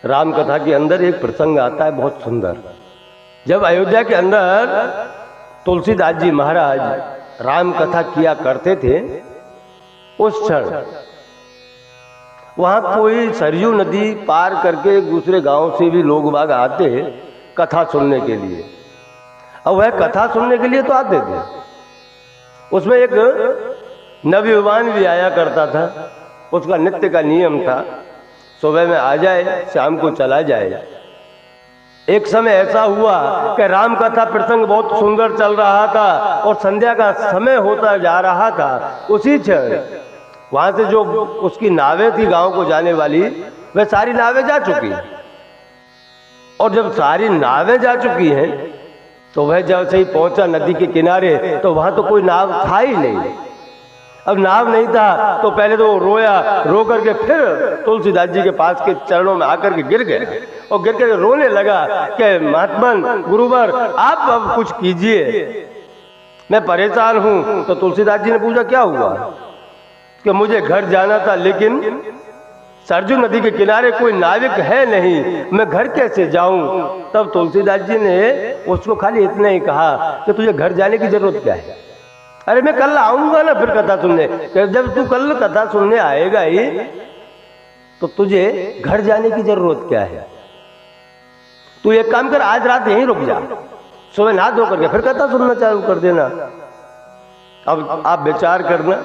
राम कथा के अंदर एक प्रसंग आता है बहुत सुंदर। जब अयोध्या के अंदर तुलसीदास जी महाराज राम कथा किया करते थे, उस क्षण वहां कोई सरयू नदी पार करके दूसरे गांव से भी लोग बाग आते कथा सुनने के लिए। अब वह कथा सुनने के लिए तो आते थे, उसमें एक नवयुवान भी आया करता था। उसका नित्य का नियम था, सुबह में आ जाए, शाम को चला जाए। एक समय ऐसा हुआ कि राम कथा प्रसंग बहुत सुंदर चल रहा था और संध्या का समय होता जा रहा था। उसी क्षण वहां से जो उसकी नावें थी गांव को जाने वाली, वह सारी नावें जा चुकी। और जब सारी नावें जा चुकी हैं तो वह जब से ही पहुंचा नदी के किनारे तो वहां तो कोई नाव था ही नहीं। अब नाव नहीं था तो पहले तो रोया, रो करके फिर तुलसीदास जी के पास के चरणों में आकर के गिर गया और गिर करके रोने लगा कि महात्मन गुरुवर आप अब कुछ कीजिए, मैं परेशान हूं। तो तुलसीदास जी ने पूछा क्या हुआ? कि मुझे घर जाना था लेकिन सरजू नदी के किनारे कोई नाविक है नहीं, मैं घर कैसे जाऊं? तब तुलसीदास जी ने उसको खाली इतना ही कहा कि तुझे घर जाने की जरूरत क्या है? अरे मैं कल आऊंगा ना फिर कथा सुनने। जब तू कल कथा सुनने आएगा ही तो तुझे घर जाने की जरूरत क्या है? तू एक काम कर, आज रात यहीं रुक जा, सुबह नहा धो करके फिर कथा सुनना चालू कर देना। अब आप विचार करना,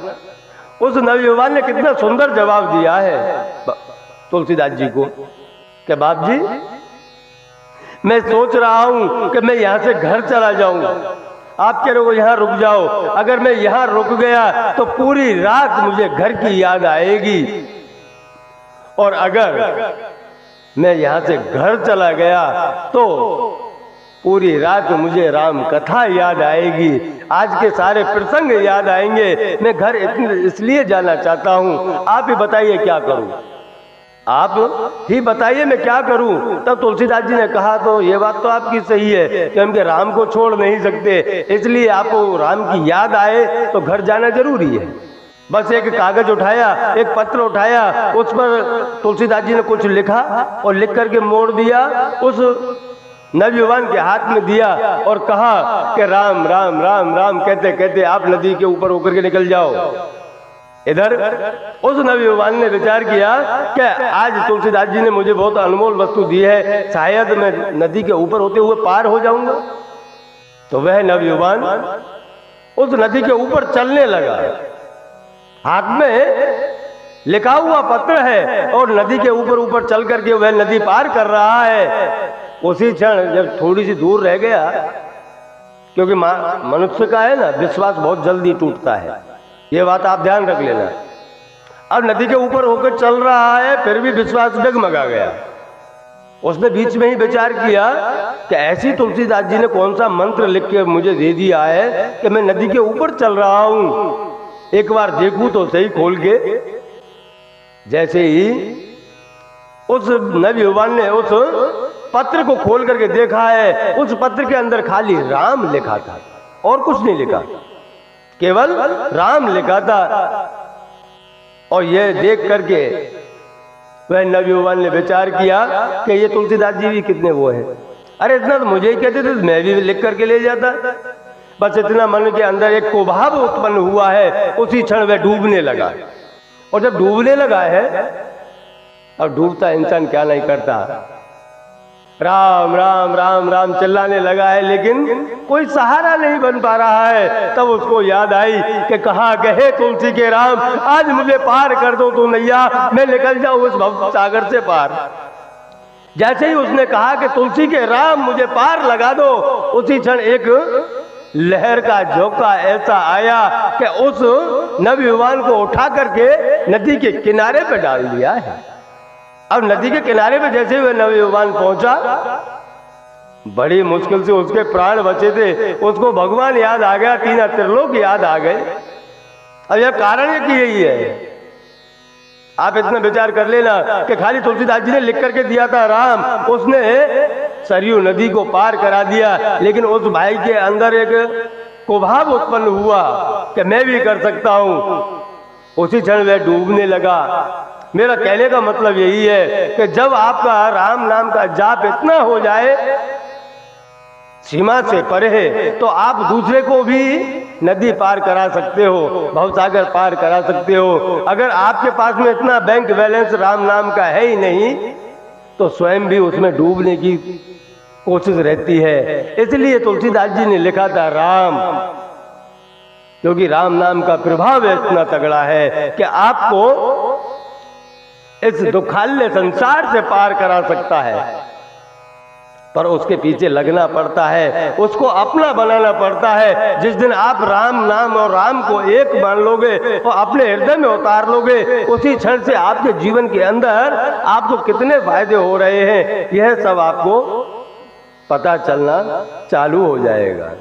उस नवयुवान ने कितना सुंदर जवाब दिया है तुलसीदास जी को कि बाप जी मैं सोच रहा हूं कि मैं यहां से घर चला जाऊंगा, आप कह रहे हो यहां रुक जाओ। अगर मैं यहां रुक गया तो पूरी रात मुझे घर की याद आएगी, और अगर मैं यहां से घर चला गया तो पूरी रात मुझे राम कथा याद आएगी, आज के सारे प्रसंग याद आएंगे। मैं घर इसलिए जाना चाहता हूं, आप ही बताइए क्या करूं? आप ही बताइए मैं क्या करूं? तब तुलसीदास जी ने कहा तो ये बात तो आपकी सही है कि हम के राम को छोड़ नहीं सकते, इसलिए आपको राम की याद आए तो घर जाना जरूरी है। बस एक कागज उठाया, एक पत्र उठाया, उस पर तुलसीदास जी ने कुछ लिखा और लिख करके मोड़ दिया, उस नवयुवान के हाथ में दिया और कहा कि राम राम राम राम कहते कहते आप नदी के ऊपर होकर के निकल जाओ। इधर उस नवयुवान ने विचार किया कि आज तुलसीदास जी ने मुझे बहुत अनमोल वस्तु दी है, शायद मैं नदी के ऊपर होते हुए पार हो जाऊंगा। तो वह नवयुवान उस नदी के ऊपर चलने लगा, हाथ में लिखा हुआ पत्र है और नदी के ऊपर ऊपर चल करके वह नदी पार कर रहा है। उसी क्षण जब थोड़ी सी दूर रह गया, क्योंकि मनुष्य का है ना विश्वास बहुत जल्दी टूटता है, ये बात आप ध्यान रख लेना। अब नदी के ऊपर होकर चल रहा है फिर भी विश्वास डगमगा गया। उसने बीच में ही विचार किया कि ऐसी तुलसीदास जी ने कौन सा मंत्र लिख के मुझे दे दिया है कि मैं नदी के ऊपर चल रहा हूं, एक बार देखूं तो सही खोल के। जैसे ही उस नवयुवान ने उस पत्र को खोल करके देखा है, उस पत्र के अंदर खाली राम लिखा था और कुछ नहीं लिखा, केवल राम लिखा था। और यह देख करके वह नवयुवान ने विचार किया कि ये तुलसीदास जी भी कितने वो हैं, अरे इतना तो मुझे ही कहते थे मैं भी लिख करके ले जाता। बस इतना मन के अंदर एक कोभाव उत्पन्न हुआ है, उसी क्षण वह डूबने लगा। और जब डूबने लगा है, अब डूबता इंसान क्या नहीं करता, राम राम राम राम चिल्लाने लगा है, लेकिन कोई सहारा नहीं बन पा रहा है। तब उसको याद आई कि कहा गए तुलसी के राम आज मुझे पार कर दो तू नैया, मैं निकल जाऊं उस भव सागर से पार। जैसे ही उसने कहा कि तुलसी के राम मुझे पार लगा दो, उसी क्षण एक लहर का झोंका ऐसा आया कि उस नवयुवान को उठा करके नदी के किनारे पे डाल दिया है। अब नदी के किनारे पे जैसे वह नवयुवान पहुंचा, बड़ी मुश्किल से उसके प्राण बचे थे, उसको भगवान याद आ गया, तीन त्रिलोक याद आ गए। अब यह कारण है कि यही है, आप इतना विचार कर लेना कि खाली तुलसीदास जी ने लिख करके दिया था राम, उसने सरयू नदी को पार करा दिया, लेकिन उस भाई के अंदर एक कुभाव उत्पन्न हुआ कि मैं भी कर सकता हूं। उसी क्षण वह डूबने लगा। मेरा कहने का मतलब यही है कि जब आपका राम नाम का जाप इतना हो जाए सीमा से परे है, तो आप दूसरे को भी नदी पार करा सकते हो, भवसागर पार करा सकते हो। अगर आपके पास में इतना बैंक बैलेंस राम नाम का है ही नहीं, तो स्वयं भी उसमें डूबने की कोशिश रहती है। इसलिए तुलसीदास जी ने लिखा था राम, क्योंकि राम नाम का प्रभाव इतना तगड़ा है कि आपको इस दुखाल्य संसार से पार करा सकता है। पर उसके पीछे लगना पड़ता है, उसको अपना बनाना पड़ता है। जिस दिन आप राम नाम और राम को एक मान लोगे और अपने हृदय में उतार लोगे, उसी क्षण से आपके जीवन के अंदर आपको कितने फायदे हो रहे हैं, यह सब आपको पता चलना चालू हो जाएगा।